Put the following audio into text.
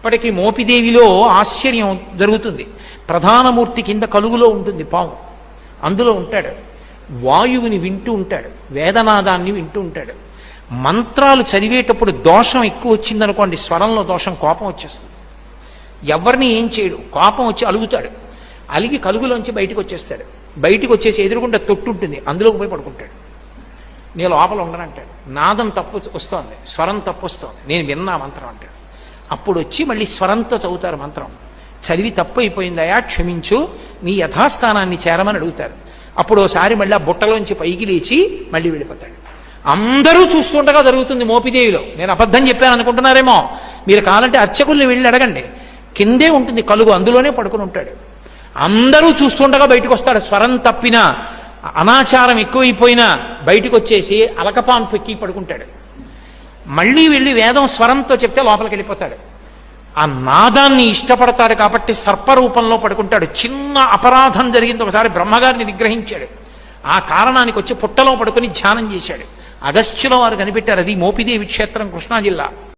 అప్పటికి మోపిదేవిలో ఆశ్చర్యం జరుగుతుంది. ప్రధానమూర్తి కింద కలుగులో ఉంటుంది పాము, అందులో ఉంటాడు. వాయువుని వింటూ ఉంటాడు, వేదనాదాన్ని వింటూ ఉంటాడు. మంత్రాలు చదివేటప్పుడు దోషం ఎక్కువ వచ్చిందనుకోండి, స్వరంలో దోషం, కోపం వచ్చేస్తుంది. ఎవరిని ఏం చేయడు, కోపం వచ్చి అలుగుతాడు. అలిగి కలుగులోంచి బయటకు వచ్చేస్తాడు. బయటకు వచ్చేసి ఎదురుకుంటే తొట్టు ఉంటుంది, అందులోకి పోయి పడుకుంటాడు. నేను లోపల ఉండనంటాడు. నాదం తప్పు వస్తోంది, స్వరం తప్పు వస్తోంది, నేను విన్నా మంత్రం అంటాడు. అప్పుడు వచ్చి మళ్ళీ స్వరంతో చదువుతారు మంత్రం. చదివి తప్పు అయిపోయిందయా, క్షమించు, నీ యథాస్థానాన్ని చేరమని అడుగుతారు. అప్పుడు ఒకసారి మళ్ళీ ఆ బుట్టలోంచి పైకి లేచి మళ్ళీ వెళ్ళిపోతాడు. అందరూ చూస్తుండగా జరుగుతుంది మోపిదేవిలో. నేను అబద్ధం చెప్పాను అనుకుంటున్నారేమో. మీరు కావాలంటే అర్చకుల్ని వెళ్ళి అడగండి, కిందే ఉంటుంది కలుగు, అందులోనే పడుకుని ఉంటాడు. అందరూ చూస్తుండగా బయటకు వస్తాడు. స్వరం తప్పినా, అనాచారం ఎక్కువైపోయినా బయటకు వచ్చేసి అలకపాన్ పెక్కి పడుకుంటాడు. మళ్ళీ వెళ్ళి వేదం స్వరంతో చెప్తే లోపలికి వెళ్ళిపోతాడు. ఆ నాదాన్ని ఇష్టపడతాడు కాబట్టి సర్పరూపంలో పడుకుంటాడు. చిన్న అపరాధం జరిగింది, ఒకసారి బ్రహ్మగారిని నిగ్రహించాడు. ఆ కారణానికి వచ్చి పుట్టలో పడుకుని ధ్యానం చేశాడు. అగస్త్యుల వారు కనిపెట్టారు. అది మోపిదేవి క్షేత్రం, కృష్ణా జిల్లా.